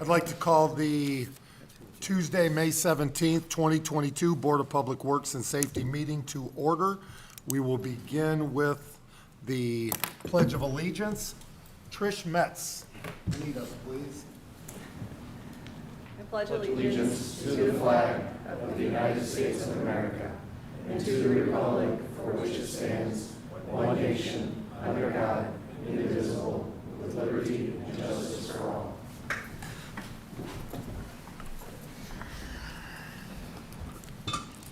I'd like to call the Tuesday, May 17th, 2022 Board of Public Works and Safety meeting to order. We will begin with the Pledge of Allegiance. Trish Metz, lead us, please. I pledge allegiance to the flag of the United States of America and to the republic for which it stands, one nation, under God, indivisible, with liberty and justice for all.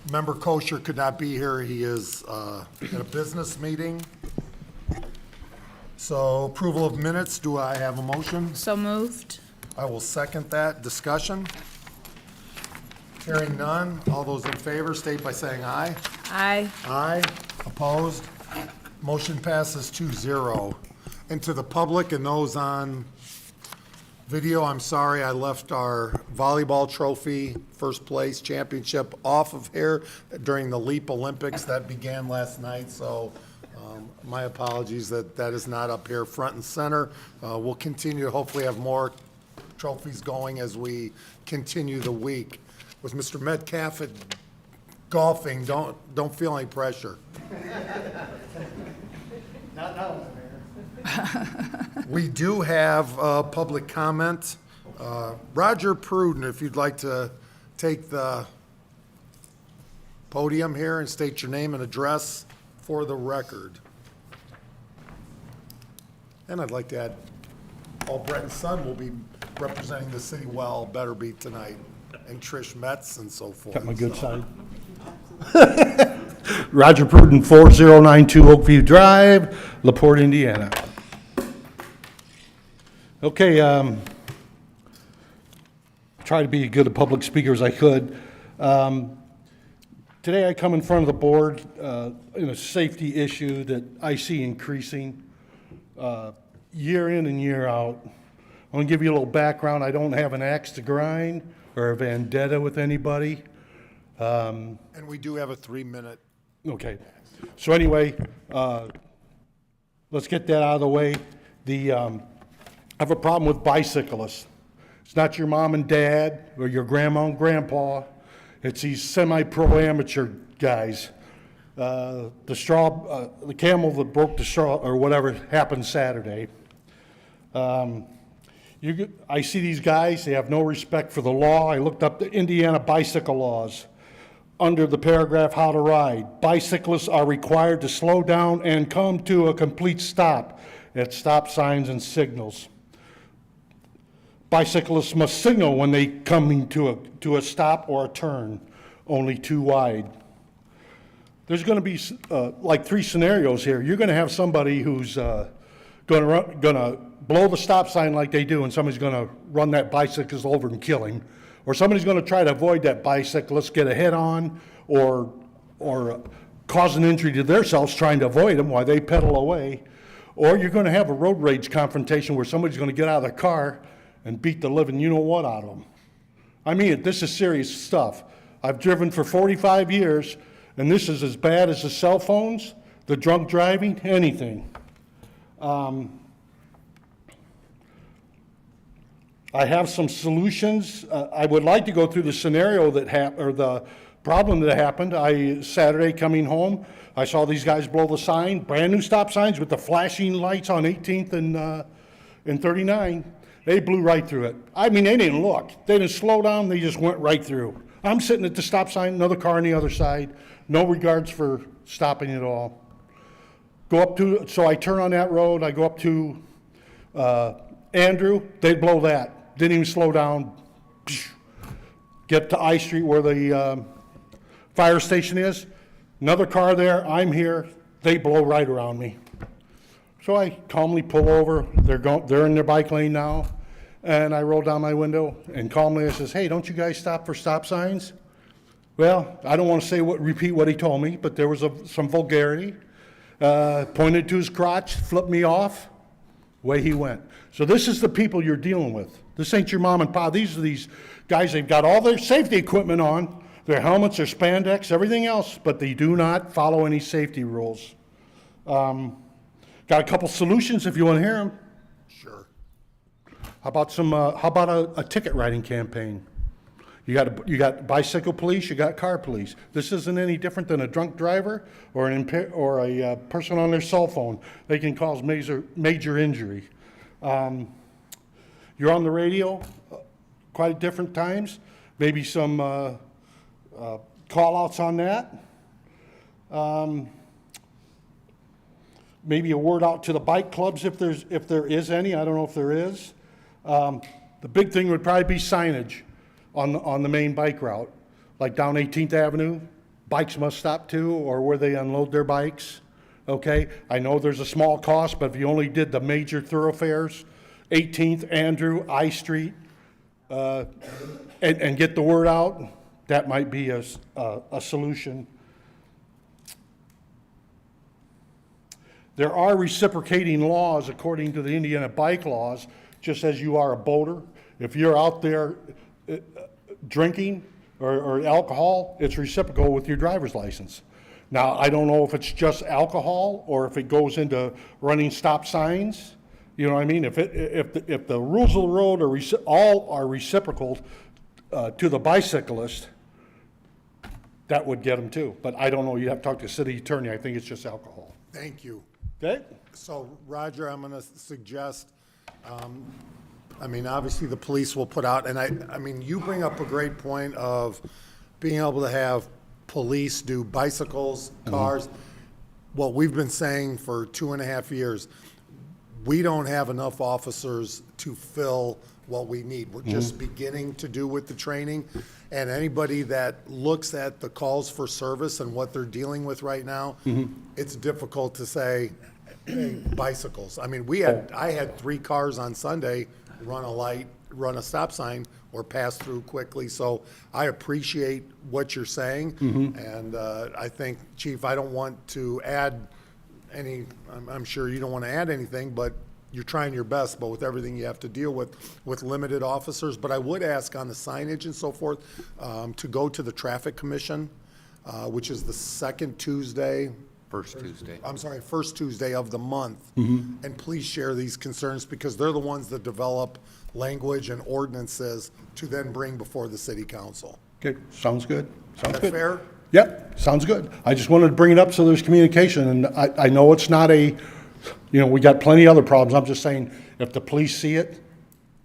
Member Kosher could not be here. He is at a business meeting. So approval of minutes, do I have a motion? So moved. I will second that. Discussion? Hearing none. All those in favor state by saying aye. Aye. Aye. Opposed? Motion passes 2-0. And to the public and those on video, I'm sorry I left our volleyball trophy, first place championship off of here during the Leap Olympics that began last night. So my apologies that is not up here front and center. We'll continue to hopefully have more trophies going as we continue the week. With Mr. Metcalf at golfing, don't feel any pressure. Not now, Mayor. We do have public comment. Roger Pruden, if you'd like to take the podium here and state your name and address for the record. And I'd like to add, Paul Bretton's son will be representing the city well, better be tonight, and Trish Metz and so forth. Got my good side. Roger Pruden, 4092 Oakview Drive, LaPorte, Indiana. Okay, try to be as good a public speaker as I could. Today I come in front of the board in a safety issue that I see increasing year in and year out. I'm going to give you a little background. I don't have an axe to grind or a vendetta with anybody. And we do have a 3-minute. Okay. So anyway, let's get that out of the way. I have a problem with bicyclists. It's not your mom and dad or your grandma and grandpa. It's these semi-pro amateur guys. The camel that broke the straw or whatever happened Saturday. I see these guys, they have no respect for the law. I looked up the Indiana bicycle laws. Under the paragraph, how to ride, bicyclists are required to slow down and come to a complete stop at stop signs and signals. Bicyclists must signal when they come to a stop or a turn, only too wide. There's going to be like 3 scenarios here. You're going to have somebody who's going to blow the stop sign like they do, and somebody's going to run that bicyclist over and kill him. Or somebody's going to try to avoid that bicyclist, get a head on, or cause an injury to themselves trying to avoid them while they pedal away. Or you're going to have a road rage confrontation where somebody's going to get out of their car and beat the living you-know-what out of them. I mean, this is serious stuff. I've driven for 45 years, and this is as bad as the cell phones, the drunk driving, anything. I have some solutions. I would like to go through the scenario or the problem that happened. Saturday coming home, I saw these guys blow the sign, brand new stop signs with the flashing lights on 18th and 39. They blew right through it. I mean, they didn't look. They didn't slow down. They just went right through. I'm sitting at the stop sign, another car on the other side. No regards for stopping at all. So I turn on that road. I go up to Andrew. They blow that. Didn't even slow down. Get to I Street where the fire station is. Another car there. I'm here. They blow right around me. So I calmly pull over. They're in their bike lane now. And I roll down my window and calmly I says, "Hey, don't you guys stop for stop signs?" Well, I don't want to repeat what he told me, but there was some vulgarity. Pointed to his crotch, flipped me off. Away he went. So this is the people you're dealing with. This ain't your mom and pop. These are these guys, they've got all their safety equipment on, their helmets, their spandex, everything else, but they do not follow any safety rules. Got a couple solutions if you want to hear them. Sure. How about a ticket writing campaign? You got bicycle police, you got car police. This isn't any different than a drunk driver or a person on their cell phone. They can cause major injury. You're on the radio quite at different times. Maybe some call-outs on that. Maybe a word out to the bike clubs if there is any. I don't know if there is. The big thing would probably be signage on the main bike route, like down 18th Avenue. Bikes must stop too, or where they unload their bikes. Okay, I know there's a small cost, but if you only did the major thoroughfares, 18th, Andrew, I Street, and get the word out, that might be a solution. There are reciprocating laws according to the Indiana bike laws, just as you are a boater. If you're out there drinking or alcohol, it's reciprocal with your driver's license. Now, I don't know if it's just alcohol or if it goes into running stop signs. You know what I mean? If the rules of the road all are reciprocal to the bicyclist, that would get them too. But I don't know. You have to talk to the city attorney. I think it's just alcohol. Thank you. Okay? So, Roger, I'm going to suggest, obviously the police will put out, and I mean, you bring up a great point of being able to have police do bicycles, cars. What we've been saying for 2.5 years, we don't have enough officers to fill what we need. We're just beginning to do with the training. And anybody that looks at the calls for service and what they're dealing with right now, it's difficult to say, hey, bicycles. I mean, I had 3 cars on Sunday run a light, run a stop sign, or pass through quickly. So I appreciate what you're saying. And I think, Chief, I don't want to add I'm sure you don't want to add anything, but you're trying your best, but with everything you have to deal with limited officers. But I would ask on the signage and so forth, to go to the Traffic Commission, which is the second Tuesday. First Tuesday. I'm sorry, first Tuesday of the month. And please share these concerns because they're the ones that develop language and ordinances to then bring before the city council. Okay, sounds good. Sounds That good. fair? Yep, sounds good. I just wanted to bring it up so there's communication, and I know it's not we got plenty of other problems. I'm just saying, if the police see it,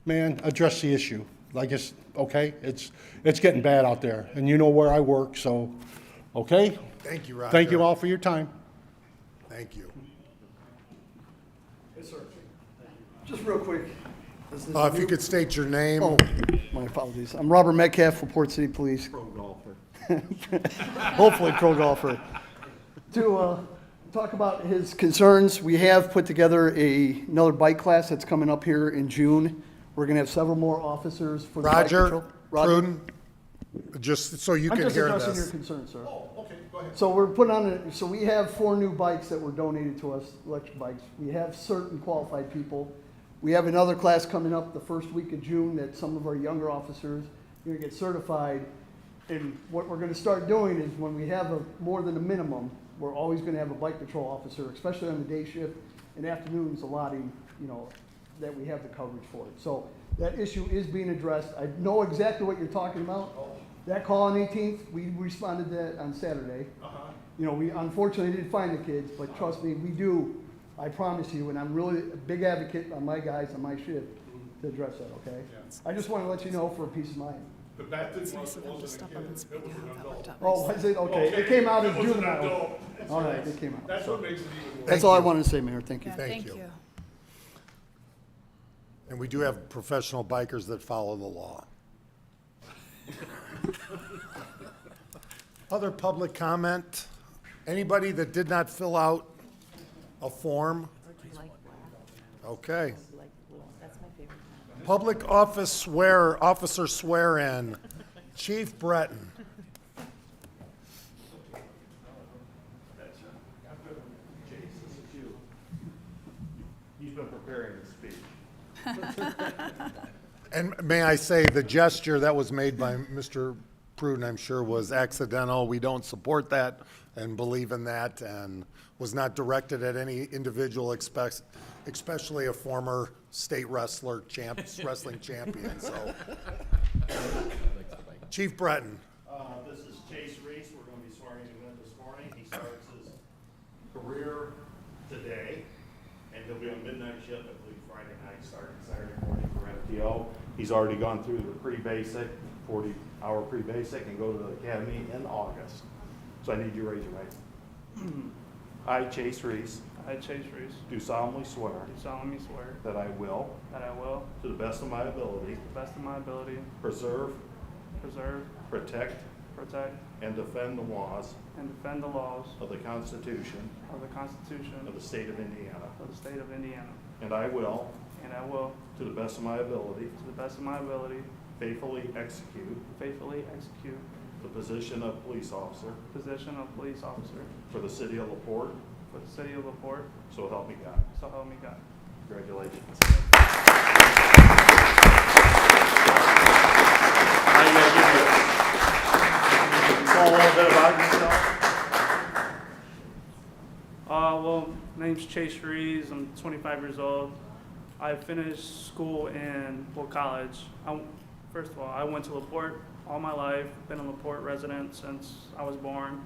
man, address the issue. I guess, okay, it's getting bad out there, and you know where I work, so, okay? Thank you, Roger. Thank you all for your time. Thank you. Just real quick. If you could state your name. Oh, my apologies. I'm Robert Metcalf for Port City Police. Pro golfer. Hopefully pro golfer. To talk about his concerns, we have put together another bike class that's coming up here in June. We're going to have several more officers for the bike patrol. Roger, Pruden, just so you I'm can just hear addressing your this. concerns, sir. Oh, okay, go ahead. So we're putting on, so we have 4 new bikes that were donated to us, electric bikes. We have certain qualified people. We have another class coming up the first week of June that some of our younger officers are going to get certified. And what we're going to start doing is when we have more than a minimum, we're always going to have a bike patrol officer, especially on the day shift and afternoons allotting, that we have the coverage for it. So that issue is being addressed. I know exactly what you're talking about. That call on 18th, we responded to that on Saturday. We unfortunately didn't find the kids, but trust me, we do. I promise you, and I'm really a big advocate on my guys on my shift to address that, okay? I just want to let you know for a peace of mind. But that didn't Nice of them to stop up and speak out. That worked out Oh, nice. was it? Okay, it came out as juvenile. All right, it came out. That's what makes it even worse. That's all I wanted to say, Mayor. Thank you. Yeah, Thank thank you. you. And we do have professional bikers that follow the law. Other public comment? Anybody that did not fill out a form? Okay. That's my favorite. Public officer swear-in. Chief Breton. He's been preparing to speak. And may I say, the gesture that was made by Mr. Pruden, I'm sure, was accidental. We don't support that and believe in that, and was not directed at any individual especially a former state wrestling champion, so. Chief Breton. This is Chase Reese. We're going to be swearing him in this morning. He starts his career today, and he'll be on midnight shift, I believe, Friday night, starting Saturday morning for FTO. He's already gone through the pre-basic, 40-hour pre-basic, and go to the academy in August. So I need you to raise your right hand. I, Chase Reese, I, Chase Reese, do solemnly swear do solemnly swear that I will, that I will, to the best of my ability, to the best of my ability, preserve, preserve, protect, protect, and defend the laws and defend the laws of the Constitution of the Constitution of the state of Indiana. of the state of Indiana. And I will, And I will, to the best of my ability, to the best of my ability, faithfully execute faithfully execute the position of police officer the position of police officer for the city of LaPorte, for the city of Laporte, so help me God. so help me God. Congratulations. Now you gotta give me a little bit about yourself. Well, name's Chase Reese. I'm 25 years old. I finished school in college. First of all, I went to Laporte all my life. Been a Laporte resident since I was born.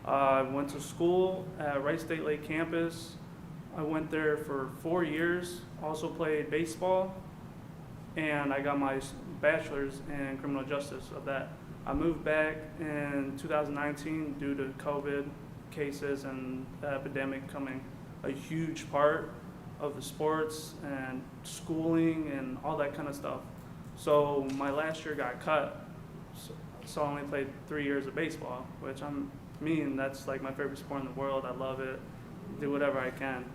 I went to school at Wright State Lake campus. I went there for 4 years. Also played baseball, and I got my bachelor's in criminal justice of that. I moved back in 2019 due to COVID cases and the epidemic becoming a huge part of the sports and schooling and all that kind of stuff. So my last year got cut, so I only played 3 years of baseball, which that's like my favorite sport in the world. I love it, do whatever I can.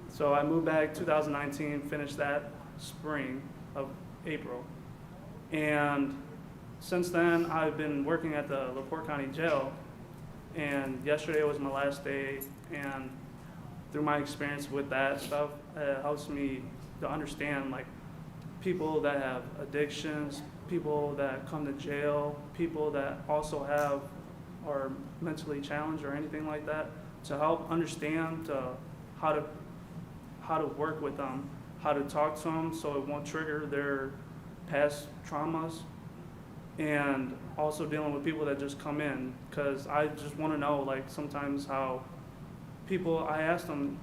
So I moved back 2019, finished that spring of April. And since then, I've been working at the LaPorte County Jail, and yesterday was my last day, and through my experience with that stuff, it helps me to understand like people that have addictions, people that come to jail, people that also have are mentally challenged or anything like that, to help understand how to work with them, how to talk to them so it won't trigger their past traumas, and also dealing with people that just come in, because I just want to know, like, sometimes how people, I ask them,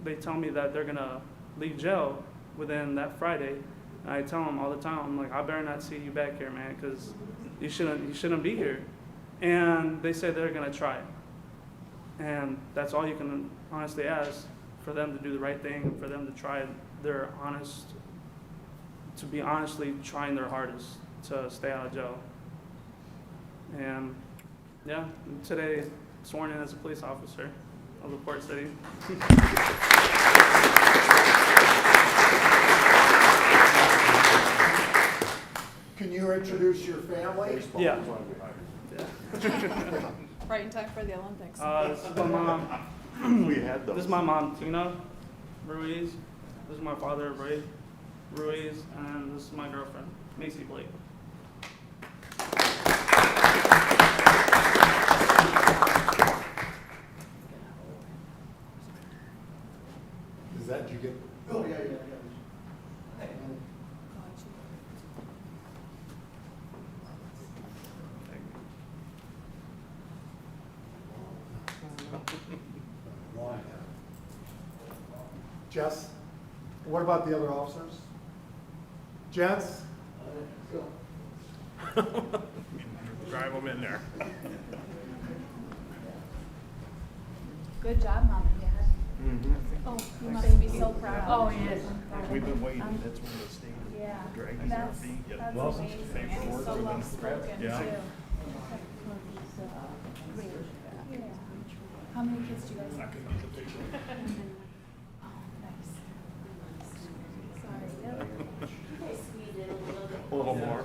they tell me that they're going to leave jail within that Friday, and I tell them all the time, I'm like, I better not see you back here, man, because you shouldn't be here. And they say they're going to try. And that's all you can honestly ask, for them to do the right thing, and for them to try to be honestly trying their hardest to stay out of jail. And yeah, today sworn in as a police officer of LaPorte City. Can you introduce your family? Yeah. Right in time for the Olympics. This is my mom. We had those. This is my mom, Tina Ruiz. This is my father, Ray Ruiz, and this is my girlfriend, Macy Blake. Is that, you get? Oh, yeah. Jess, what about the other officers? Jess? Drive them in there. Good job, Mom and Dad. Oh, you must be so proud. Oh, yes. We've been waiting, that's when the state Yeah, dragging their that's feet, get amazing. lessons, And he's paperwork, so we've well been spoken too. Yeah. Yeah. How many kids do you guys have? Oh, nice. Sorry. A little more.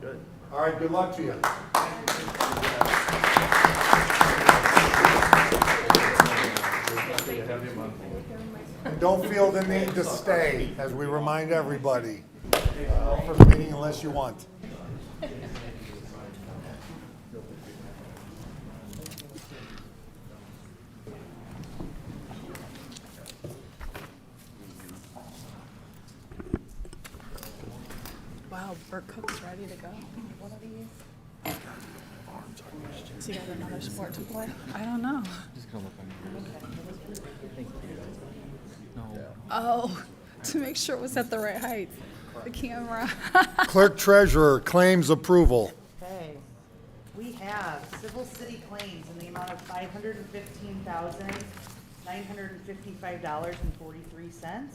Good. All right, good luck to you. And don't feel the need to stay, as we remind everybody. For the meeting unless you want. Wow, Bert Cook's ready to go. What are these? Has he got another sport to play? I don't know. Oh, to make sure it was at the right height. The camera. Clerk Treasurer, claims approval. Okay, we have civil city claims in the amount of $515,955.43.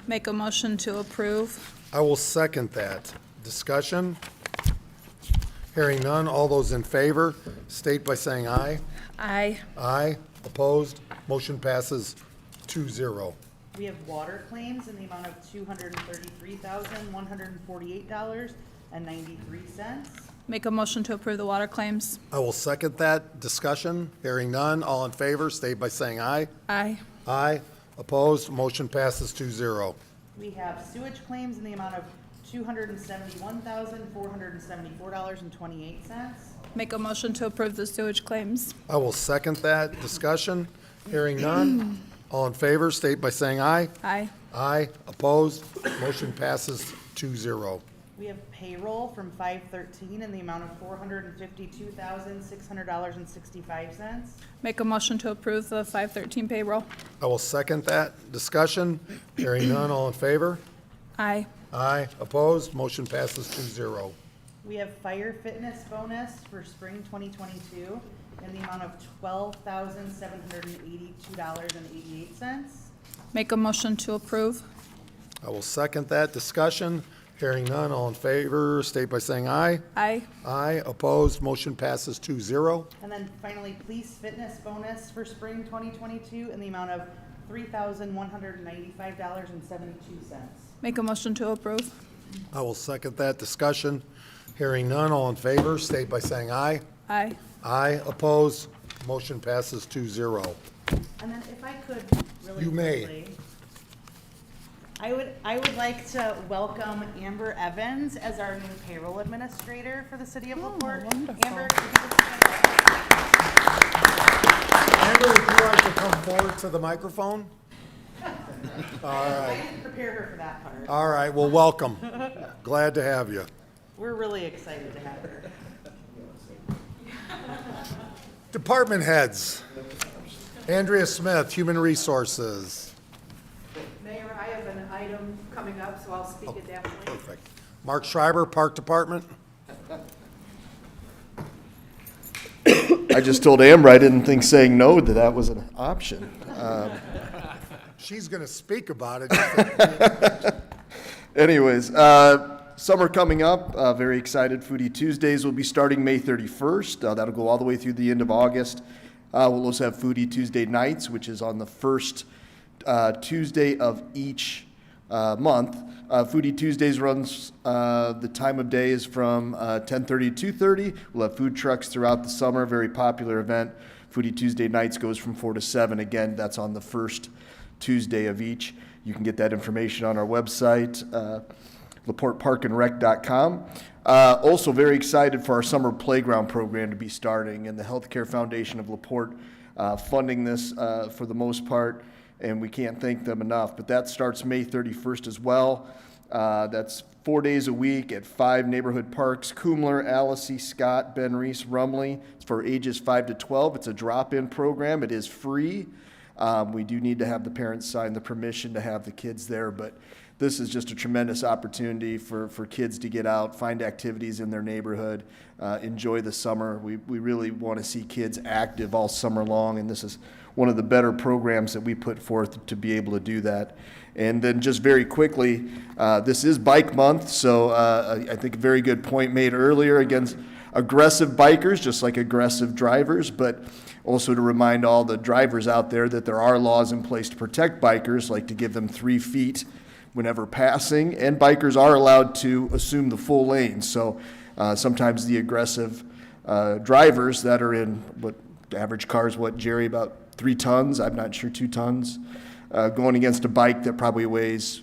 Make a motion to approve. I will second that. Discussion? Hearing none, all those in favor state by saying aye. Aye. Aye. Opposed? Motion passes 2-0. We have water claims in the amount of $233,148.93. Make a motion to approve the water claims. I will second that. Discussion? Hearing none, all in favor state by saying aye. Aye. Aye. Opposed? Motion passes 2-0. We have sewage claims in the amount of $271,474.28. Make a motion to approve the sewage claims. I will second that. Discussion? Hearing none, all in favor state by saying aye. Aye. Aye. Opposed? Motion passes 2-0. We have payroll from 513 in the amount of $452,600.65. Make a motion to approve the 513 payroll. I will second that. Discussion? Hearing none, all in favor? Aye. Aye. Opposed? Motion passes 2-0. We have fire fitness bonus for spring 2022 in the amount of $12,782.88. Make a motion to approve. I will second that. Discussion? Hearing none, all in favor, state by saying aye. Aye. Aye. Opposed? Motion passes 2-0. And then finally, police fitness bonus for spring 2022 in the amount of $3,195.72. Make a motion to approve. I will second that. Discussion? Hearing none, all in favor, state by saying aye. Aye. Aye. Opposed? Motion passes 2-0. And then if I could really You may. quickly, I would like to welcome Amber Evans as our new payroll administrator for the city of LaPorte. wonderful. Amber, could you just stand up? Amber, would you like to come forward to the microphone? All I right. didn't prepare her for that part. All right. Well, welcome. Glad to have you. We're really excited to have her. Department heads. Andrea Smith, Human Resources. Mayor, I have an item coming up, so I'll speak at that point. Perfect. Mark Schreiber, Park Department. I just told Amber I didn't think saying no to that was an option. She's going to speak about it. Anyways, summer coming up, very excited. Foodie Tuesdays will be starting May 31st. That'll go all the way through the end of August. We'll also have Foodie Tuesday nights, which is on the first Tuesday of each month. Foodie Tuesdays runs, the time of day is from 10:30 to 2:30. We'll have food trucks throughout the summer, very popular event. Foodie Tuesday nights goes from 4 to 7. Again, that's on the first Tuesday of each. You can get that information on our website, laporteparkandrec.com. Also very excited for our summer playground program to be starting, and the Healthcare Foundation of LaPorte funding this for the most part, and we can't thank them enough. But that starts May 31st as well. That's 4 days a week at 5 neighborhood parks: Coomler, Alassie, Scott, Ben Reese, Rumley. It's for ages 5 to 12. It's a drop-in program. It is free. We do need to have the parents sign the permission to have the kids there, but this is just a tremendous opportunity for kids to get out, find activities in their neighborhood, enjoy the summer. We really want to see kids active all summer long, and this is one of the better programs that we put forth to be able to do that. And then just very quickly, this is Bike Month, so I think a very good point made earlier against aggressive bikers, just like aggressive drivers, but also to remind all the drivers out there that there are laws in place to protect bikers, like to give them 3 feet whenever passing, and bikers are allowed to assume the full lane. So sometimes the aggressive drivers that are in what average cars, what, Jerry, about 3 tons, I'm not sure, 2 tons, going against a bike that probably weighs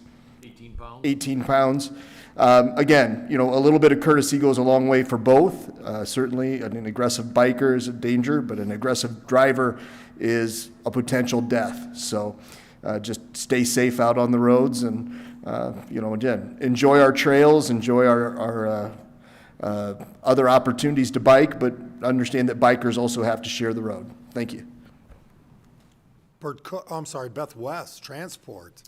18 pounds? 18 pounds. Again, you know, a little bit of courtesy goes a long way for both. Certainly, an aggressive biker is a danger, but an aggressive driver is a potential death. So just stay safe out on the roads and, you know, again, enjoy our trails, enjoy our other opportunities to bike, but understand that bikers also have to share the road. Thank you. Beth West, Transport.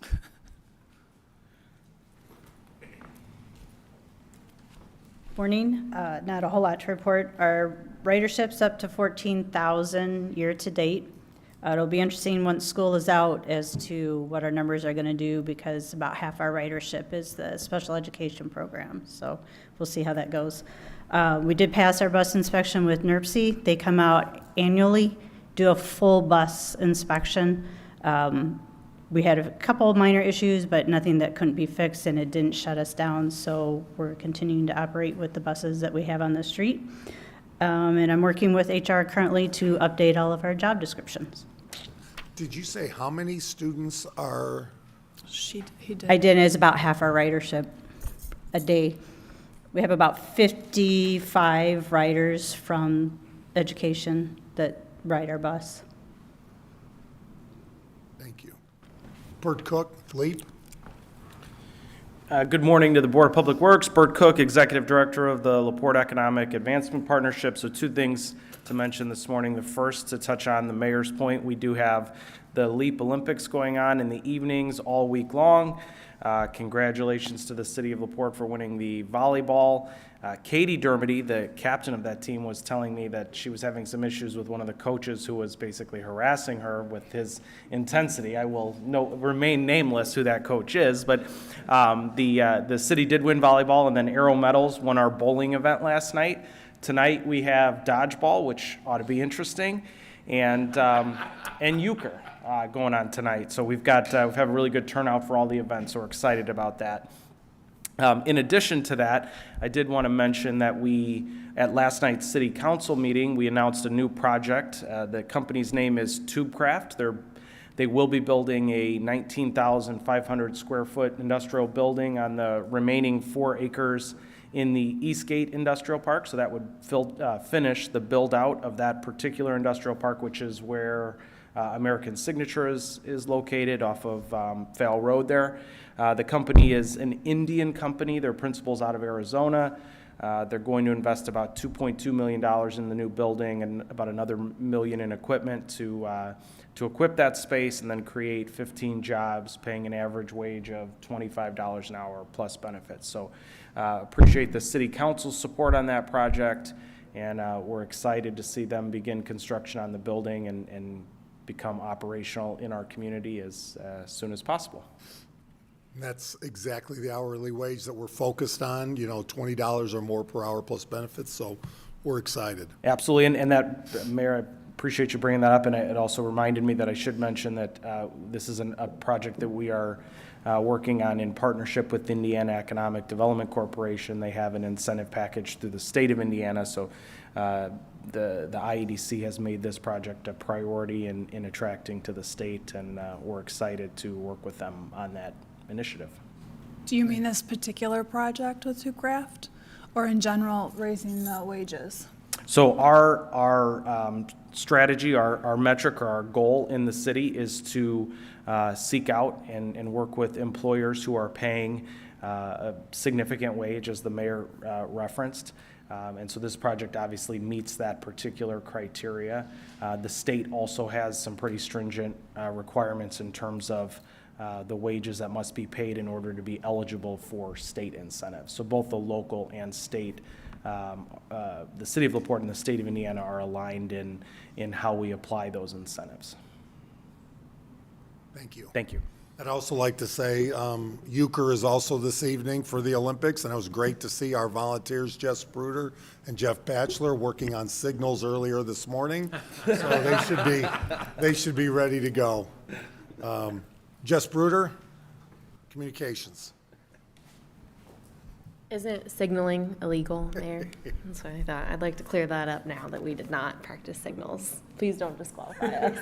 Morning. Not a whole lot to report. Our ridership's up to 14,000 year-to-date. It'll be interesting once school is out as to what our numbers are going to do, because about half our ridership is the special education program. So we'll see how that goes. We did pass our bus inspection with NERC. They come out annually, do a full bus inspection. We had a couple of minor issues, but nothing that couldn't be fixed, and it didn't shut us down. So we're continuing to operate with the buses that we have on the street. And I'm working with HR currently to update all of our job descriptions. Did you say how many students are? He did. I did, it's about half our ridership a day. We have about 55 riders from education that ride our bus. Thank you. Bert Cook, LEAP. Good morning to the Board of Public Works. Bert Cook, Executive Director of the LaPorte Economic Advancement Partnership. So two things to mention this morning. The first, to touch on the mayor's point, we do have the LEAP Olympics going on in the evenings all week long. Congratulations to the city of LaPorte for winning the volleyball. Katie Dermody, the captain of that team, was telling me that she was having some issues with one of the coaches who was basically harassing her with his intensity. I will remain nameless who that coach is, but the city did win volleyball, and then Aero Metals won our bowling event last night. Tonight we have dodgeball, which ought to be interesting, and euchre going on tonight. So we've had a really good turnout for all the events, so we're excited about that. In addition to that, I did want to mention that at last night's city council meeting, we announced a new project. The company's name is Tubecraft. They will be building a 19,500 square foot industrial building on the remaining 4 acres in the Eastgate Industrial Park. So that would finish the build out of that particular industrial park, which is where American Signature is located off of Vale Road there. The company is an Indian company. Their principal's out of Arizona. They're going to invest about $2.2 million in the new building and about another $1 million in equipment to equip that space, and then create 15 jobs paying an average wage of $25 an hour plus benefits. So appreciate the city council's support on that project, and we're excited to see them begin construction on the building and become operational in our community as soon as possible. And that's exactly the hourly wage that we're focused on, $20 or more per hour plus benefits, so we're excited. Absolutely, and that, Mayor, I appreciate you bringing that up, and it also reminded me that I should mention that this is a project that we are working on in partnership with Indiana Economic Development Corporation. They have an incentive package through the state of Indiana, so the IEDC has made this project a priority in attracting to the state, and we're excited to work with them on that initiative. Do you mean this particular project with Tubecraft, or in general raising the wages? So our strategy, our metric, or our goal in the city is to seek out and work with employers who are paying a significant wage, as the mayor referenced. And so this project obviously meets that particular criteria. The state also has some pretty stringent requirements in terms of the wages that must be paid in order to be eligible for state incentives. So both the local and state, the city of LaPorte and the state of Indiana are aligned in how we apply those incentives. Thank you. Thank you. I'd also like to say euchre is also this evening for the Olympics, and it was great to see our volunteers, Jess Bruder and Jeff Batchelor, working on signals earlier this morning. So they should be ready to go. Jess Bruder, Communications. Isn't signaling illegal, Mayor? That's what I thought. I'd like to clear that up now that we did not practice signals. Please don't disqualify us.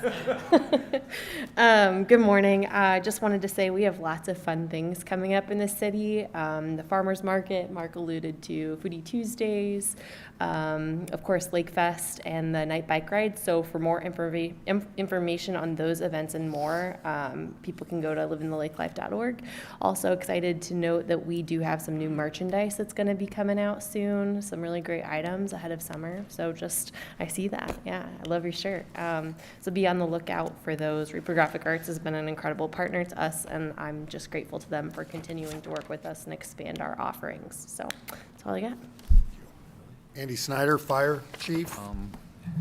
Good morning. I just wanted to say we have lots of fun things coming up in the city. The farmer's market, Mark alluded to Foodie Tuesdays, of course, Lake Fest and the night bike ride. So for more information on those events and more, people can go to liveinthelakeLife.org. Also excited to note that we do have some new merchandise that's going to be coming out soon. Some really great items ahead of summer. So I see that. Yeah, I love your shirt. So be on the lookout for those. Reprographic Arts has been an incredible partner to us, and I'm just grateful to them for continuing to work with us and expand our offerings. So that's all I got. Andy Snyder, Fire Chief.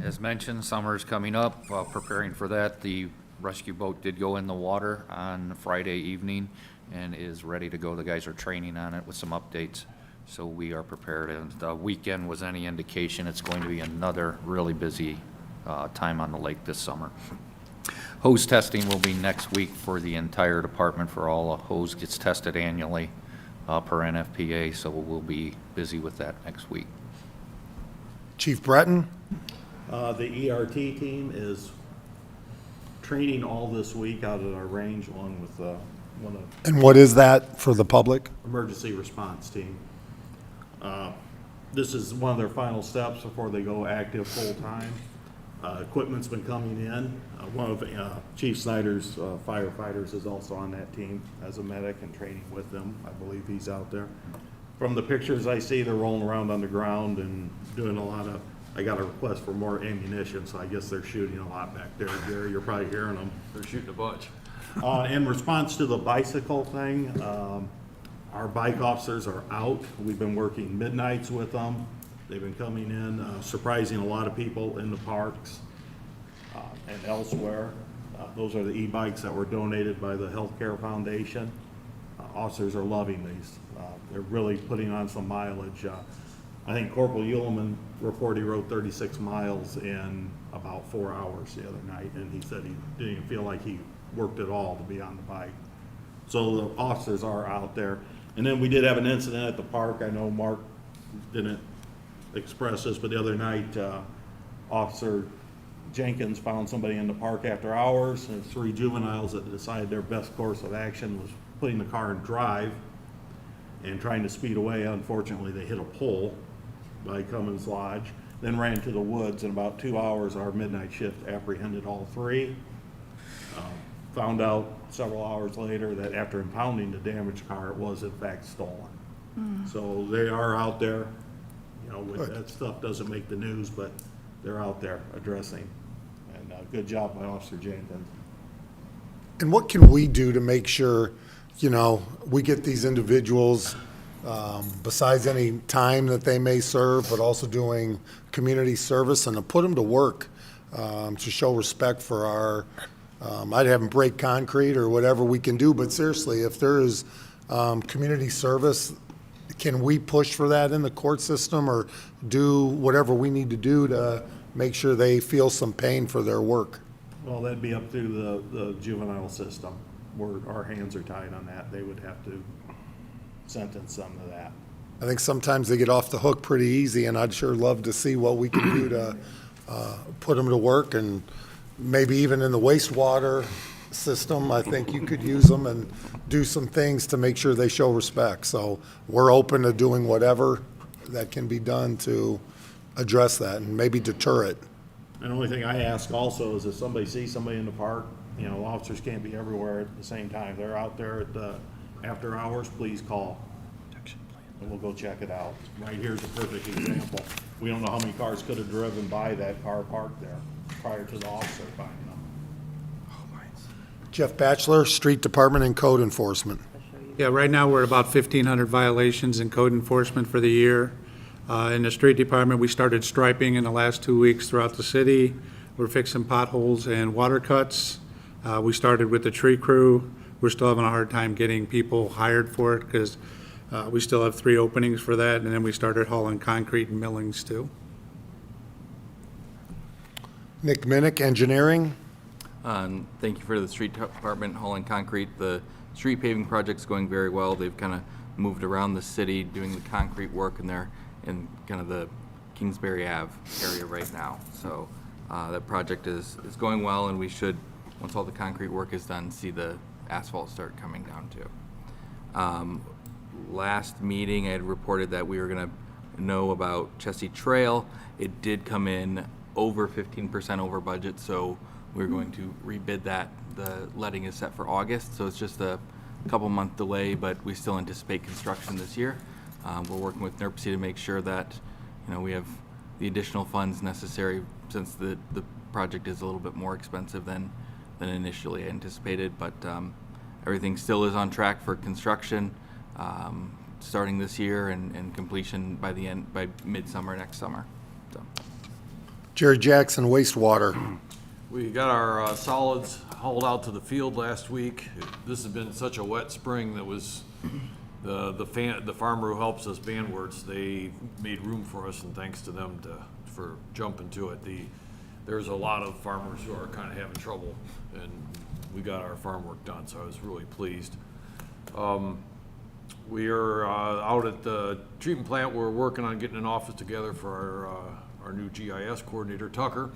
As mentioned, summer's coming up, preparing for that. The rescue boat did go in the water on Friday evening and is ready to go. The guys are training on it with some updates, so we are prepared. And the weekend was any indication, it's going to be another really busy time on the lake this summer. Hose testing will be next week for the entire department. For all a hose gets tested annually per NFPA, so we'll be busy with that next week. Chief Breton. The ERT team is training all this week out at our range along with one of And what is that for the public? emergency response team. This is one of their final steps before they go active full-time. Equipment's been coming in. One of Chief Snyder's firefighters is also on that team as a medic and training with them. I believe he's out there. From the pictures I see, they're rolling around on the ground and doing a lot of, I got a request for more ammunition, so I guess they're shooting a lot back there. Gary, you're probably hearing them. They're shooting a bunch. In response to the bicycle thing, our bike officers are out. We've been working midnights with them. They've been coming in, surprising a lot of people in the parks and elsewhere. Those are the e-bikes that were donated by the Healthcare Foundation. Officers are loving these. They're really putting on some mileage. I think Corporal Uleman reported he rode 36 miles in about 4 hours the other night, and he said he didn't even feel like he worked at all to be on the bike. So the officers are out there. And then we did have an incident at the park. I know Mark didn't express this, but the other night, Officer Jenkins found somebody in the park after hours, and 3 juveniles that decided their best course of action was putting the car in drive and trying to speed away. Unfortunately, they hit a pole by Cummins Lodge, then ran to the woods. In about 2 hours, our midnight shift apprehended all 3. Found out several hours later that after impounding the damaged car, it was in fact stolen. So they are out there. You know, that stuff doesn't make the news, but they're out there addressing. And good job by Officer Jenkins. And what can we do to make sure, you know, we get these individuals, besides any time that they may serve, but also doing community service and to put them to work, to show respect for our, I'd have them break concrete or whatever we can do, but seriously, if there is community service, can we push for that in the court system or do whatever we need to do to make sure they feel some pain for their work? Well, that'd be up to the juvenile system, where our hands are tied on that. They would have to sentence them to that. I think sometimes they get off the hook pretty easy, and I'd sure love to see what we can do to put them to work, and maybe even in the wastewater system, I think you could use them and do some things to make sure they show respect. So we're open to doing whatever that can be done to address that and maybe deter it. And the only thing I ask also is if somebody sees somebody in the park, you know, officers can't be everywhere at the same time. They're out there at the after hours, please call. And we'll go check it out. Right here's a perfect example. We don't know how many cars could have driven by that car parked there prior to the officer finding them. Jeff Batchelor, Street Department and Code Enforcement. Yeah, right now we're at about 1,500 violations in code enforcement for the year. In the street department, we started striping in the last 2 weeks throughout the city. We're fixing potholes and water cuts. We started with the tree crew. We're still having a hard time getting people hired for it because we still have 3 openings for that, and then we started hauling concrete and millings too. Nick Minnick, Engineering. Thank you for the street department hauling concrete. The street paving project's going very well. They've kind of moved around the city doing the concrete work, and they're in kind of the Kingsbury Ave area right now. So that project is going well, and we should, once all the concrete work is done, see the asphalt start coming down too. Last meeting, I had reported that we were going to know about Chessie Trail. It did come in over 15% over budget, so we're going to rebid that. The letting is set for August, so it's just a couple month delay, but we still anticipate construction this year. We're working with NERC to make sure that we have the additional funds necessary, since the project is a little bit more expensive than initially anticipated, but everything still is on track for construction starting this year and completion by midsummer next summer. So. Jerry Jackson, wastewater. We got our solids hauled out to the field last week. This has been such a wet spring that was the farmer who helps us, Bandworks, they made room for us, and thanks to them for jumping to it. There's a lot of farmers who are kind of having trouble, and we got our farm work done, so I was really pleased. We are out at the treatment plant. We're working on getting an office together for our new GIS coordinator, Tucker.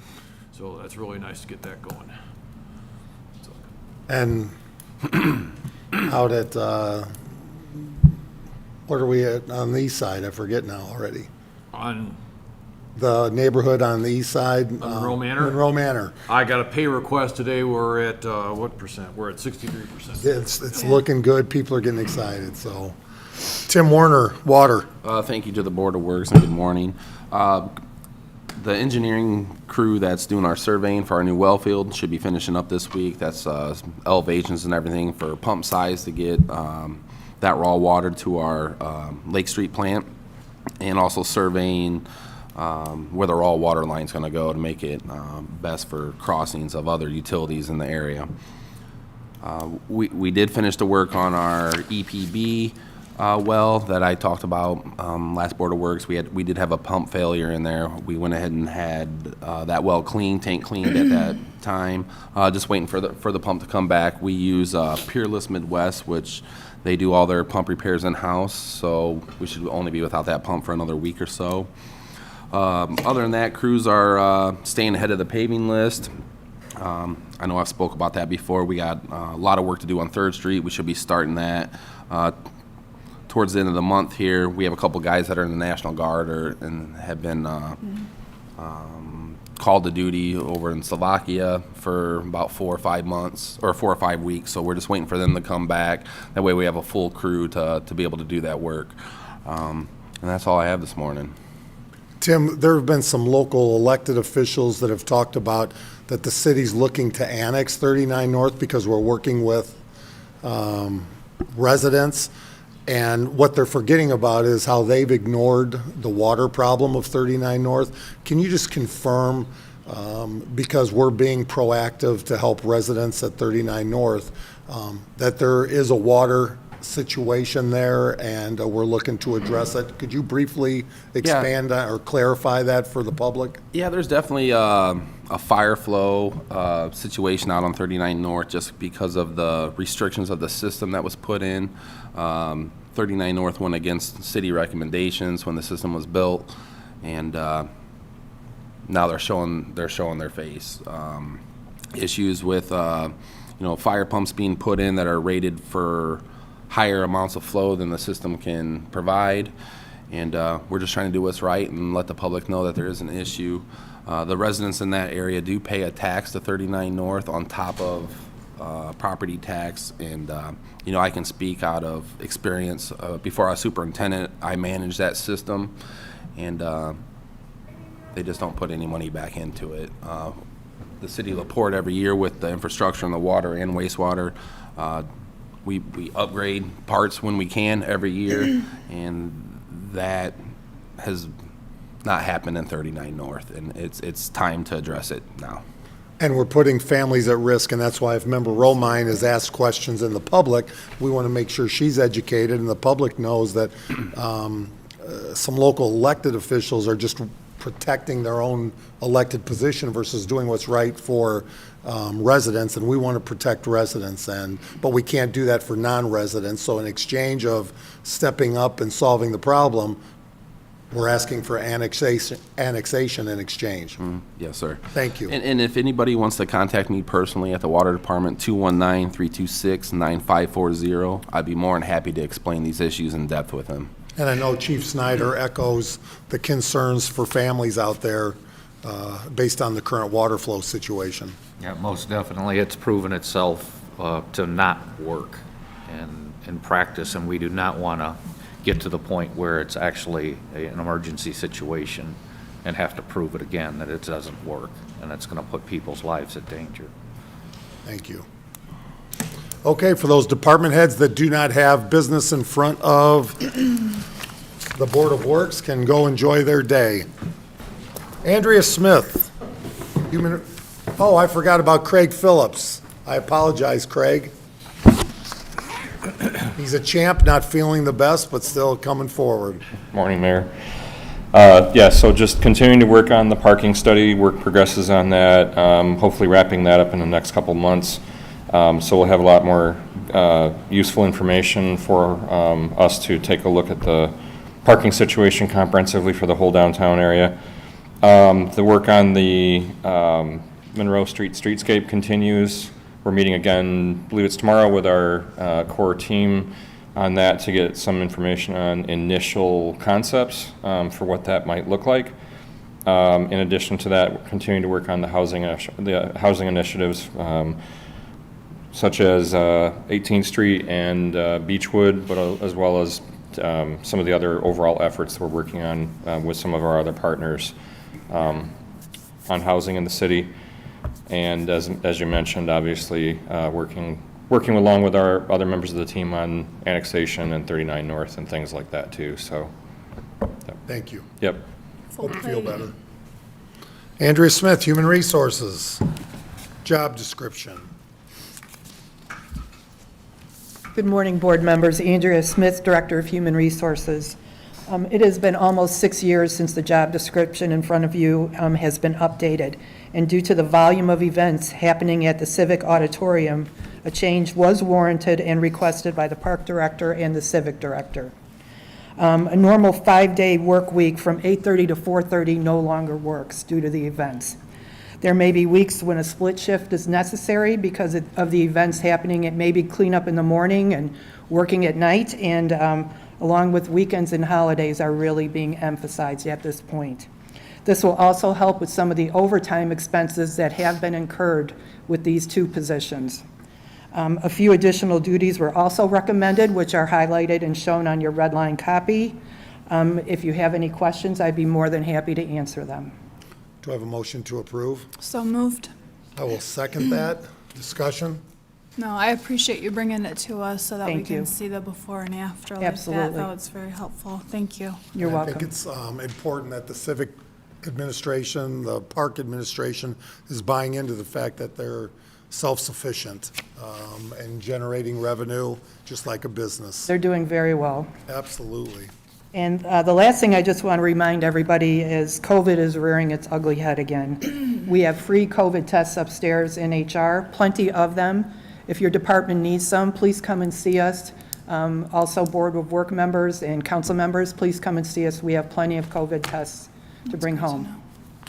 So that's really nice to get that going. So. And out at, where are we at on the east side? I forget now already. On the neighborhood on the east side. Monroe Manor? Monroe Manor. I got a pay request today. We're at, what percent? We're at 63%. It's looking good. People are getting excited, so. Tim Warner, water. Thank you to the Board of Works, and good morning. The engineering crew that's doing our surveying for our new well field should be finishing up this week. That's elevations and everything for pump size to get that raw water to our Lake Street plant, and also surveying where the raw water line's going to go to make it best for crossings of other utilities in the area. We did finish the work on our EPB well that I talked about last Board of Works. We did have a pump failure in there. We went ahead and had that well cleaned, tank cleaned at that time. Just waiting for the pump to come back. We use Peerless Midwest, which they do all their pump repairs in-house, so we should only be without that pump for another week or so. Other than that, crews are staying ahead of the paving list. I know I've spoke about that before. We got a lot of work to do on 3rd Street. We should be starting that towards the end of the month here. We have a couple guys that are in the National Guard and have been called to duty over in Slovakia for about 4 or 5 months, or 4 or 5 weeks. So we're just waiting for them to come back. That way we have a full crew to be able to do that work. And that's all I have this morning. Tim, there have been some local elected officials that have talked about that the city's looking to annex 39 North because we're working with residents. And what they're forgetting about is how they've ignored the water problem of 39 North. Can you just confirm, because we're being proactive to help residents at 39 North, that there is a water situation there and we're looking to address it? Could you briefly expand that or clarify that for the public? Yeah, there's definitely a fire flow situation out on 39 North just because of the restrictions of the system that was put in. 39 North went against city recommendations when the system was built, and now they're showing their face. Issues with fire pumps being put in that are rated for higher amounts of flow than the system can provide, and we're just trying to do what's right and let the public know that there is an issue. The residents in that area do pay a tax to 39 North on top of property tax, and I can speak out of experience. Before I was superintendent, I managed that system, and they just don't put any money back into it. The city of LaPorte every year with the infrastructure and the water and wastewater, we upgrade parts when we can every year, and that has not happened in 39 North, and it's time to address it now. And we're putting families at risk, and that's why if Member Romine has asked questions in the public, we want to make sure she's educated and the public knows that some local elected officials are just protecting their own elected position versus doing what's right for residents, and we want to protect residents, but we can't do that for non-residents. So in exchange of stepping up and solving the problem, we're asking for annexation in exchange. Yes, sir. Thank you. And if anybody wants to contact me personally at the Water Department, 219-326-9540, I'd be more than happy to explain these issues in depth with them. And I know Chief Snyder echoes the concerns for families out there based on the current water flow situation. Yeah, most definitely. It's proven itself to not work in practice, and we do not want to get to the point where it's actually an emergency situation and have to prove it again that it doesn't work, and it's going to put people's lives in danger. Thank you. Okay, for those department heads that do not have business in front of the Board of Works can go enjoy their day. Andrea Smith, oh, I forgot about Craig Phillips. I apologize, Craig. He's a champ, not feeling the best, but still coming forward. Morning, Mayor. Yeah, so just continuing to work on the parking study, work progresses on that, hopefully wrapping that up in the next couple months. So we'll have a lot more useful information for us to take a look at the parking situation comprehensively for the whole downtown area. The work on the Monroe Street Streetscape continues. We're meeting again, I believe it's tomorrow, with our core team on that to get some information on initial concepts for what that might look like. In addition to that, we're continuing to work on the housing initiatives, such as 18th Street and Beechwood, but as well as some of the other overall efforts that we're working on with some of our other partners on housing in the city. And as you mentioned, obviously, working along with our other members of the team on annexation and 39 North and things like that too. So, thank you. Yep. Hope you feel better. Andrea Smith, Human Resources, job description. Good morning, board members. Andrea Smith, Director of Human Resources. It has been almost 6 years since the job description in front of you has been updated. And due to the volume of events happening at the Civic Auditorium, a change was warranted and requested by the Park Director and the Civic Director. A normal 5-day work week from 8:30 to 4:30 no longer works due to the events. There may be weeks when a split shift is necessary because of the events happening. It may be cleanup in the morning and working at night, and along with weekends and holidays are really being emphasized at this point. This will also help with some of the overtime expenses that have been incurred with these two positions. A few additional duties were also recommended, which are highlighted and shown on your red line copy. If you have any questions, I'd be more than happy to answer them. Do I have a motion to approve? So moved. I will second that. Discussion? No, I appreciate you bringing it to us so that we Thank you. can see the before and after like Absolutely. that. That was very helpful. Thank you. You're welcome. I think it's important that the civic administration, the park administration is buying into the fact that they're self-sufficient and generating revenue just like a business. They're doing very well. Absolutely. And the last thing I just want to remind everybody is COVID is rearing its ugly head again. We have free COVID tests upstairs in HR, plenty of them. If your department needs some, please come and see us. Also, Board of Work members and council members, please come and see us. We have plenty of COVID tests to bring home.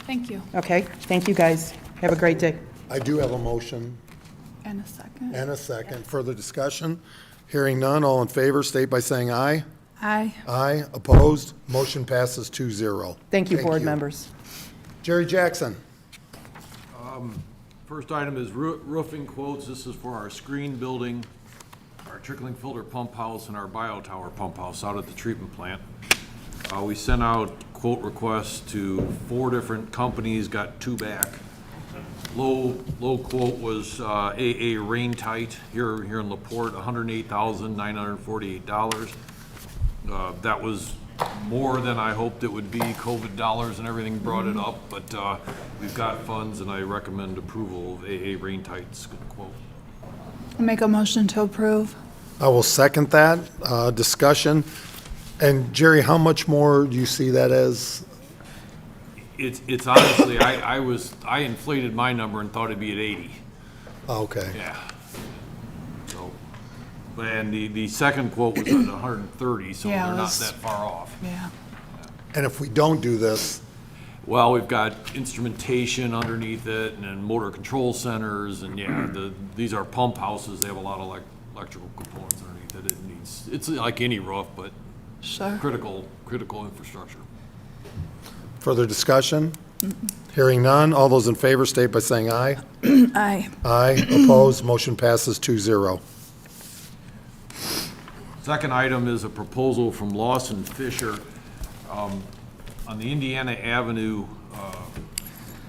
Thank you. Okay, thank you, guys. Have a great day. I do have a motion And a second. and a second. Further discussion? Hearing none, all in favor, state by saying aye. Aye. Aye, opposed, motion passes 2-0. Thank you, board members. Jerry Jackson. First item is roofing quotes. This is for our screen building, our trickling filter pump house, and our biotower pump house out at the treatment plant. We sent out quote requests to 4 different companies, got 2 back. Low quote was AA Rain Tight here in Laporte, $108,948. That was more than I hoped it would be. COVID dollars and everything brought it up, but we've got funds, and I recommend approval of AA Rain Tight's quote. Make a motion to approve. I will second that. Discussion. And Jerry, how much more do you see that as? It's honestly, I inflated my number and thought it'd be at 80. Okay. Yeah. So, and the second quote was at 130, so Yeah, they're it not was- that far off. Yeah. And if we don't do this, Well, we've got instrumentation underneath it, and then motor control centers, and yeah, these are pump houses. They have a lot of electrical components underneath it. It needs, it's like any roof, but Sure. critical infrastructure. further discussion? Hearing none, all those in favor state by saying aye. Aye. Aye, opposed, motion passes 2-0. Second item is a proposal from Lawson Fisher on the Indiana Avenue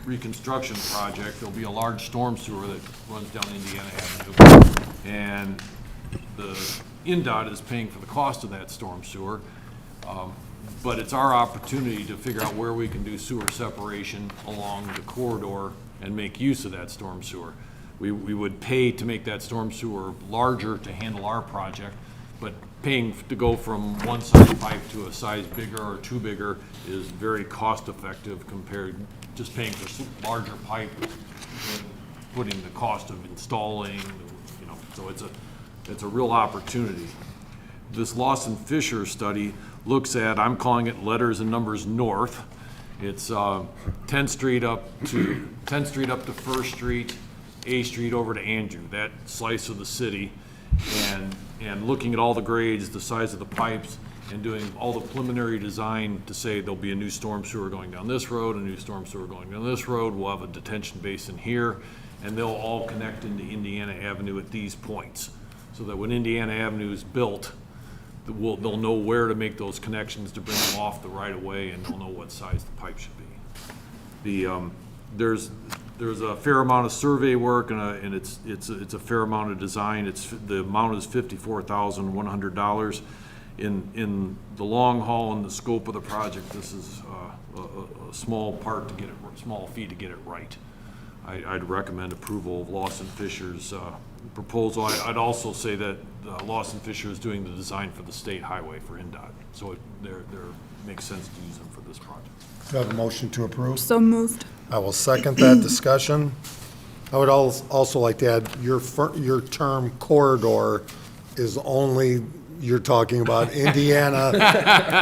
reconstruction project. There'll be a large storm sewer that runs down Indiana Avenue, and the INDOT is paying for the cost of that storm sewer. But it's our opportunity to figure out where we can do sewer separation along the corridor and make use of that storm sewer. We would pay to make that storm sewer larger to handle our project, but paying to go from one size pipe to a size bigger or two bigger is very cost effective compared just paying for larger pipe and putting the cost of installing, so it's a real opportunity. This Lawson Fisher study looks at, I'm calling it letters and numbers north. It's 10th Street up to 1st Street, A Street over to Andrew, that slice of the city, and looking at all the grades, the size of the pipes, and doing all the preliminary design to say there'll be a new storm sewer going down this road, a new storm sewer going down this road, we'll have a detention basin here, and they'll all connect into Indiana Avenue at these points. So that when Indiana Avenue is built, they'll know where to make those connections to bring them off the right of way, and they'll know what size the pipe should be. There's a fair amount of survey work and it's a fair amount of design. The amount is $54,100. In the long haul and the scope of the project, this is a small part to get it, small fee to get it right. I'd recommend approval of Lawson Fisher's proposal. I'd also say that Lawson Fisher is doing the design for the state highway for INDOT, so it makes sense to use them for this project. Do I have a motion to approve? So moved. I will second that discussion. I would also like to add, your term corridor is only, you're talking about Indiana.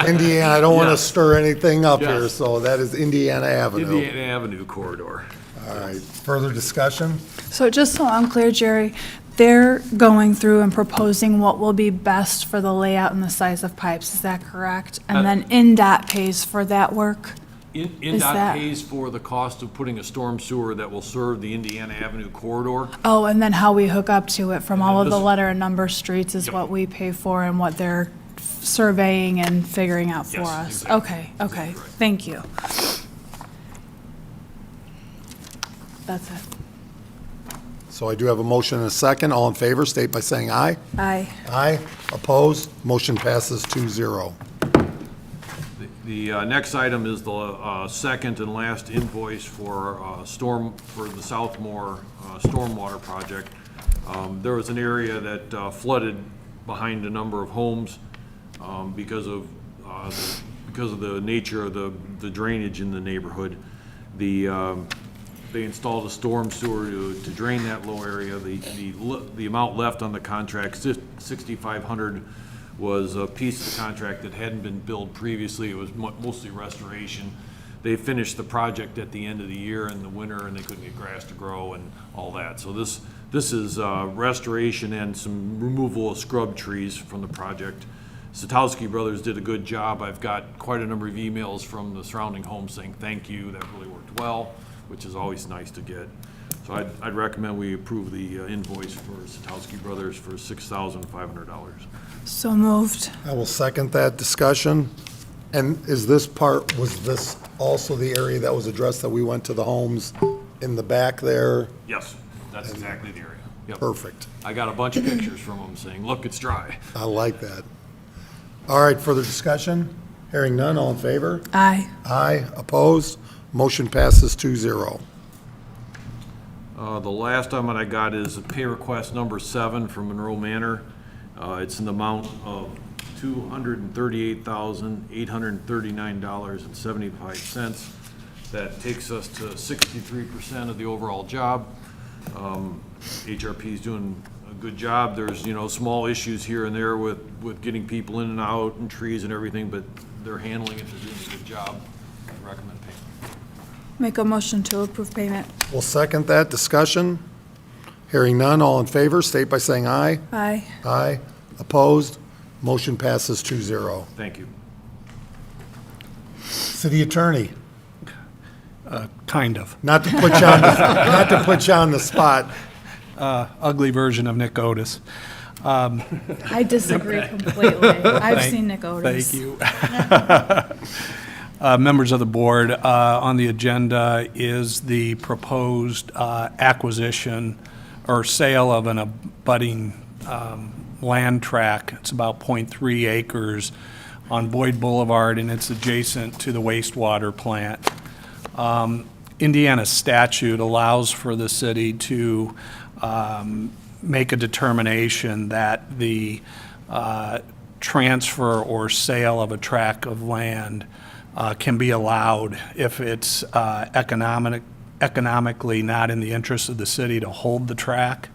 Indiana, I don't want to Yes. stir anything up here, Yes. so that is Indiana Avenue. Indiana Avenue corridor. All right, further discussion? So just so I'm clear, Jerry, they're going through and proposing what will be best for the layout and the size of pipes, is that correct? And then INDOT pays for that work? INDOT that- pays for the cost of putting a storm sewer that will serve the Indiana Avenue corridor. Oh, and then how we hook up to it from And all then of the this- letter and number streets is Yep. what we pay for and what they're surveying and figuring out for Yes, us. exactly. Okay, okay, Exactly right. thank you. That's it. So I do have a motion and a second. All in favor, state by saying aye. Aye. Aye, opposed, motion passes 2-0. The next item is the second and last invoice for the Southmoor stormwater project. There was an area that flooded behind a number of homes because of the nature of the drainage in the neighborhood. They installed a storm sewer to drain that low area. The amount left on the contract, $6,500, was a piece of the contract that hadn't been billed previously. It was mostly restoration. They finished the project at the end of the year in the winter, and they couldn't get grass to grow and all that. So this is restoration and some removal of scrub trees from the project. Satowski Brothers did a good job. I've got quite a number of emails from the surrounding homes saying thank you, that really worked well, which is always nice to get. So I'd recommend we approve the invoice for Satowski Brothers for $6,500. So moved. I will second that discussion. And was this also the area that was addressed that we went to the homes in the back there? Yes, that's exactly the area. Yep. Perfect. I got a bunch of pictures from them saying, look, it's dry. I like that. All right, further discussion? Hearing none, all in favor? Aye. Aye, opposed, motion passes 2-0. The last item that I got is a pay request number 7 from Monroe Manor. It's in the amount of $238,839.75. That takes us to 63% of the overall job. HRP is doing a good job. There's, small issues here and there with getting people in and out and trees and everything, but they're handling it, they're doing a good job. I recommend payment. Make a motion to approve payment. We'll second that. Discussion? Hearing none, all in favor, state by saying aye. Aye. Aye. Opposed? Motion passes 2-0. Thank you. City Attorney, Kind of. not to put you on not to put you on the spot. Ugly version of Nick Otis. I disagree completely. I've seen Nick Otis. Thank you. Members of the board, on the agenda is the proposed acquisition or sale of an abutting land tract. It's about 0.3 acres on Boyd Boulevard, and it's adjacent to the wastewater plant. Indiana statute allows for the city to make a determination that the transfer or sale of a tract of land can be allowed if it's economically not in the interest of the city to hold the tract,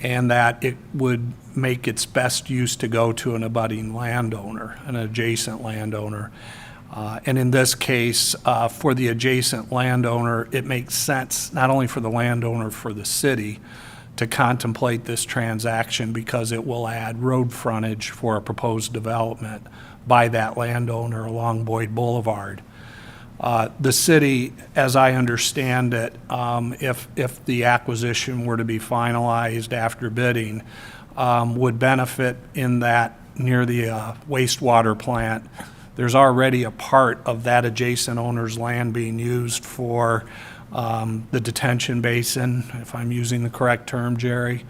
and that it would make its best use to go to an abutting landowner, an adjacent landowner. And in this case, for the adjacent landowner, it makes sense not only for the landowner, for the city to contemplate this transaction because it will add road frontage for a proposed development by that landowner along Boyd Boulevard. The city, as I understand it, if the acquisition were to be finalized after bidding, would benefit in that near the wastewater plant. There's already a part of that adjacent owner's land being used for the detention basin, if I'm using the correct term, Jerry.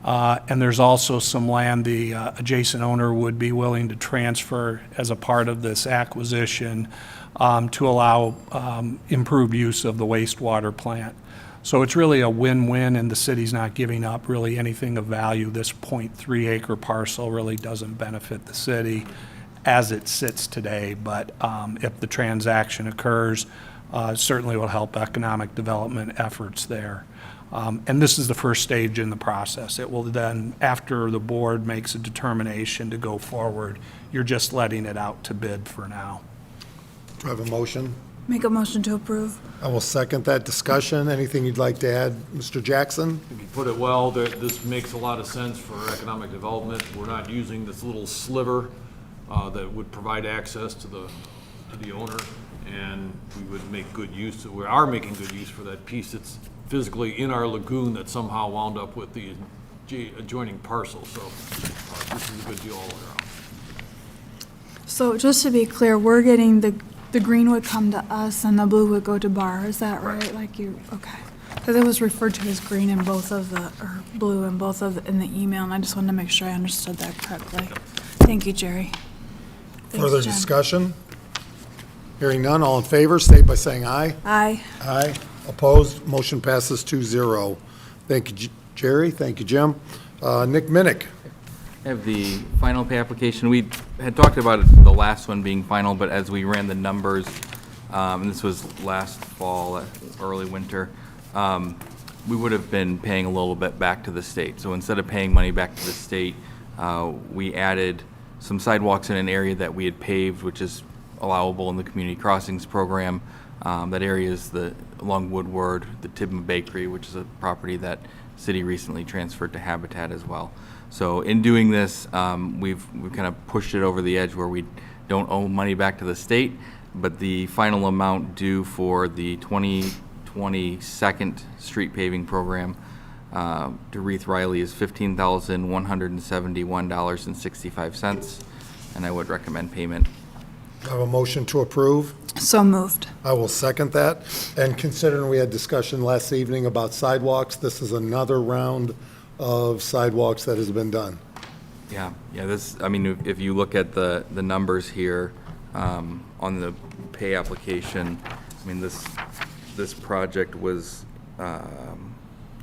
And there's also some land the adjacent owner would be willing to transfer as a part of this acquisition to allow improved use of the wastewater plant. So it's really a win-win, and the city's not giving up really anything of value. This 0.3 acre parcel really doesn't benefit the city as it sits today, but if the transaction occurs, certainly will help economic development efforts there. And this is the first stage in the process. It will then, after the board makes a determination to go forward, you're just letting it out to bid for now. Do I have a motion? Make a motion to approve. I will second that. Discussion? Anything you'd like to add, Mr. Jackson? You put it well, this makes a lot of sense for economic development. We're not using this little sliver that would provide access to the owner, and we would make good use, we are making good use for that piece that's physically in our lagoon that somehow wound up with the adjoining parcel. So this is a good deal all around. So just to be clear, we're getting the green would come to us and the blue would go to Bar, is that right? Like you, okay. Because it was referred to as green in both of the, or blue in both of, in the email, and I just wanted to make sure I understood that correctly. Thank you, Jerry. Thanks, Further Jen. discussion? Hearing none, all in favor, state by saying aye. Aye. Aye. Opposed? Motion passes 2-0. Thank you, Jerry. Thank you, Jim. Nick Minnick. I have the final pay application. We had talked about the last one being final, but as we ran the numbers, and this was last fall, early winter, we would have been paying a little bit back to the state. So instead of paying money back to the state, we added some sidewalks in an area that we had paved, which is allowable in the community crossings program. That area is along Woodward, the Tibma Bakery, which is a property that city recently transferred to Habitat as well. So in doing this, we've kind of pushed it over the edge where we don't owe money back to the state, but the final amount due for the 2020 second street paving program to Reith Riley is $15,171.65, and I would recommend payment. I have a motion to approve. So moved. I will second that. And considering we had discussion last evening about sidewalks, this is another round of sidewalks that has been done. Yeah, this, I mean, if you look at the numbers here on the pay application, I mean, this project was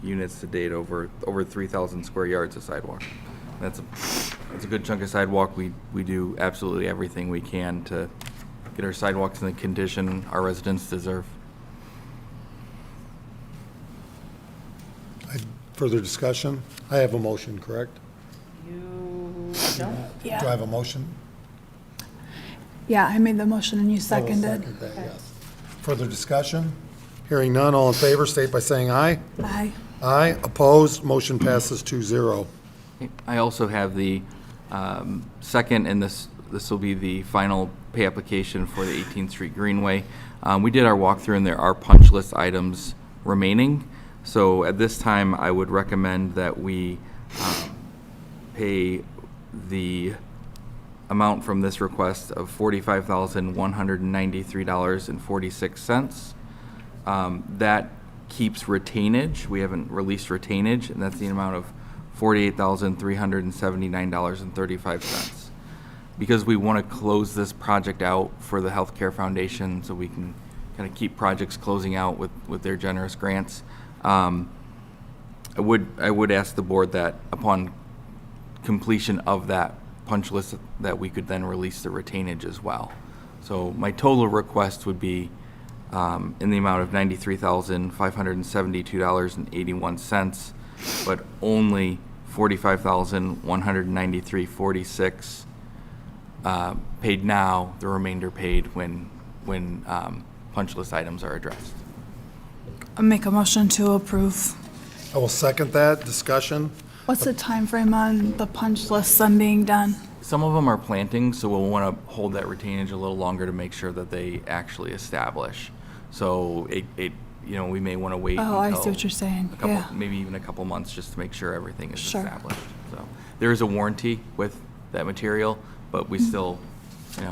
units to date over 3,000 square yards of sidewalk. That's a good chunk of sidewalk. We do absolutely everything we can to get our sidewalks in the condition our residents deserve. Further discussion? I have a motion, correct? You don't? Yeah. Do I have a motion? Yeah, I made the motion and you I will seconded. second that, yes. Further discussion? Hearing none, all in favor, state by saying aye. Aye. Aye, opposed, motion passes 2-0. I also have the second, and this will be the final pay application for the 18th Street Greenway. We did our walkthrough, and there are punch list items remaining. So at this time, I would recommend that we pay the amount from this request of $45,193.46. That keeps retainage. We haven't released retainage, and that's the amount of $48,379.35. Because we want to close this project out for the Healthcare Foundation so we can kind of keep projects closing out with their generous grants. I would ask the board that upon completion of that punch list that we could then release the retainage as well. So my total request would be in the amount of $93,572.81, but only $45,193.46 paid now, the remainder paid when punch list items are addressed. I'll make a motion to approve. I will second that. Discussion? What's the time frame on the punch list them being done? Some of them are planting, so we'll want to hold that retainage a little longer to make sure that they actually establish. So we may want to wait Oh, I see until what you're saying. a couple, Yeah. maybe even a couple months just to make sure everything is Sure. established. So there is a warranty with that material, but we still,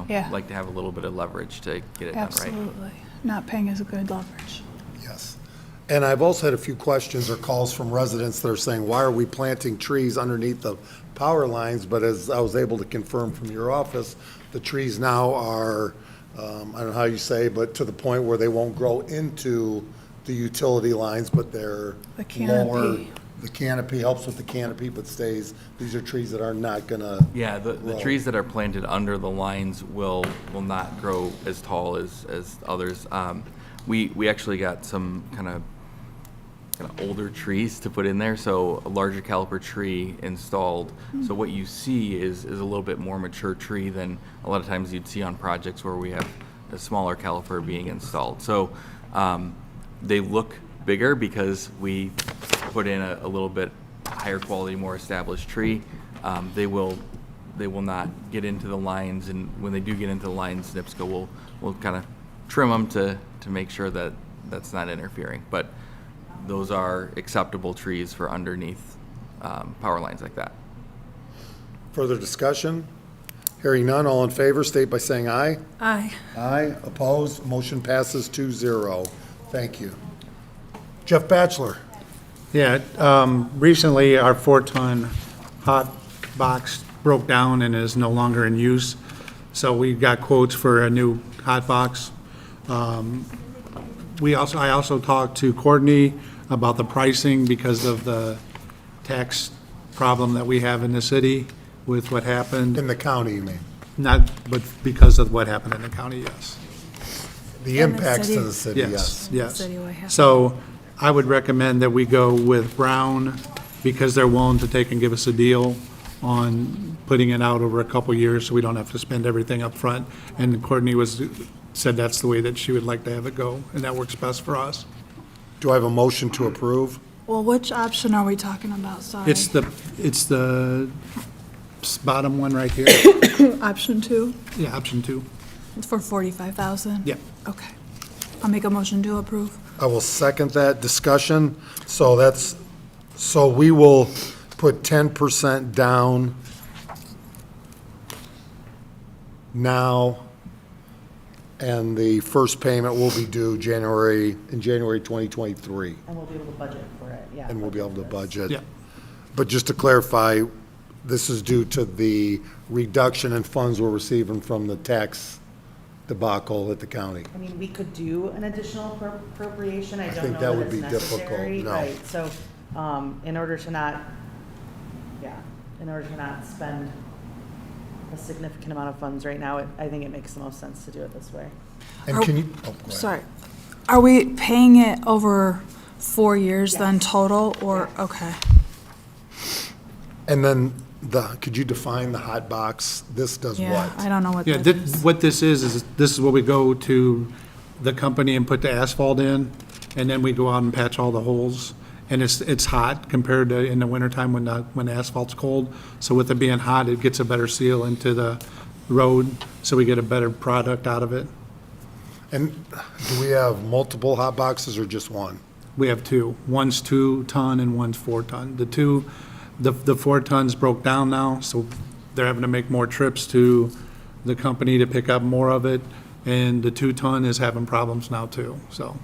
Yeah. like to have a little bit of leverage to get it done right. Absolutely. Not paying is a good leverage. Yes. And I've also had a few questions or calls from residents that are saying, why are we planting trees underneath the power lines? But as I was able to confirm from your office, the trees now are, I don't know how you say, but to the point where they won't grow into the utility lines, but they're The canopy. lower. The canopy helps with the canopy, but stays, these are trees that are not gonna. Yeah, the grow. trees that are planted under the lines will not grow as tall as others. We actually got some kind of older trees to put in there, so a larger caliper tree installed. So what you see is a little bit more mature tree than a lot of times you'd see on projects where we have a smaller caliper being installed. So they look bigger because we put in a little bit higher quality, more established tree. They will not get into the lines, and when they do get into the lines, NIPSCO will kind of trim them to make sure that that's not interfering. But those are acceptable trees for underneath power lines like that. Further discussion? Hearing none, all in favor, state by saying aye. Aye. Aye, opposed, motion passes 2-0. Thank you. Jeff Batchelor. Yeah, recently our 4-ton hot box broke down and is no longer in use. So we got quotes for a new hot box. I also talked to Courtney about the pricing because of the tax problem that we have in the city with what happened. In the county, you mean? Not, but because of what happened in the county, yes. The In the impacts to city. the city, yes. Yes. City way happened. So I would recommend that we go with Brown because they're willing to take and give us a deal on putting it out over a couple years so we don't have to spend everything up front. And Courtney said that's the way that she would like to have it go, and that works best for us. Do I have a motion to approve? Well, which option are we talking about? Sorry. It's the bottom one right here. Option 2? Yeah, option 2. It's for 45,000? Yep. Okay. I'll make a motion to approve. I will second that. Discussion. So we will put 10% down now, and the first payment will be due in January 2023. And we'll be able to budget for it, yeah. And we'll be able to budget. Yeah. But just to clarify, this is due to the reduction in funds we're receiving from the tax debacle at the county. I mean, we could do an additional appropriation. I don't think know that that would it's be difficult, necessary. no. Right, so, in order to not spend a significant amount of funds right now, I think it makes the most sense to do it this way. And Are- can you, oh, go ahead. Sorry. Are we paying it over 4 years then total, or, okay. And then could you define the hot box? This does Yeah, what? I don't know what Yeah, that is. what this is this is where we go to the company and put the asphalt in, and then we go out and patch all the holes. And it's hot compared to in the wintertime when the asphalt's cold. So with it being hot, it gets a better seal into the road, so we get a better product out of it. And do we have multiple hot boxes or just one? We have two. One's 2 ton and one's 4 ton. The 4 tons broke down now, so they're having to make more trips to the company to pick up more of it. And the 2 ton is having problems now too, so.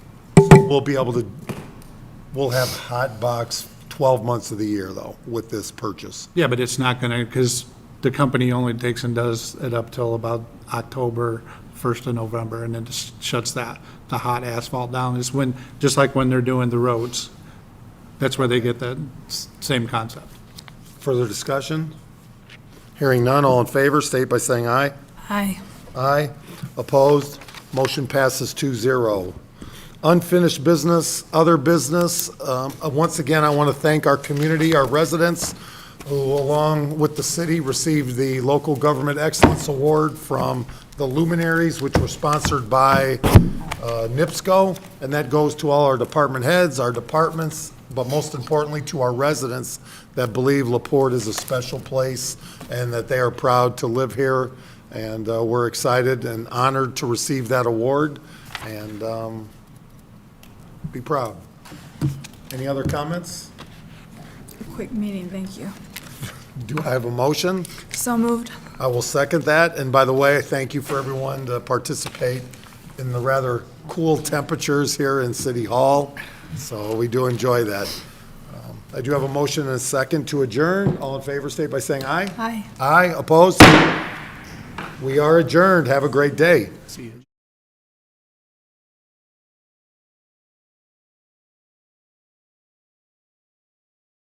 We'll have hot box 12 months of the year though, with this purchase. Yeah, but it's not gonna, because the company only takes and does it up till about October, 1st of November, and then just shuts the hot asphalt down. It's when, just like when they're doing the roads. That's where they get that same concept. Further discussion? Hearing none, all in favor, state by saying aye. Aye. Aye. Opposed? Motion passes 2-0. Unfinished business, other business. Once again, I want to thank our community, our residents, who along with the city received the Local Government Excellence Award from the Luminaries, which were sponsored by NIPSCO. And that goes to all our department heads, our departments, but most importantly to our residents that believe LaPorte is a special place and that they are proud to live here. And we're excited and honored to receive that award. And be proud. Any other comments? Quick meeting, thank you. Do I have a motion? So moved. I will second that. And by the way, thank you for everyone to participate in the rather cool temperatures here in City Hall. So we do enjoy that. I do have a motion and a second to adjourn. All in favor, state by saying aye. Aye. Aye, opposed? We are adjourned. Have a great day. See you.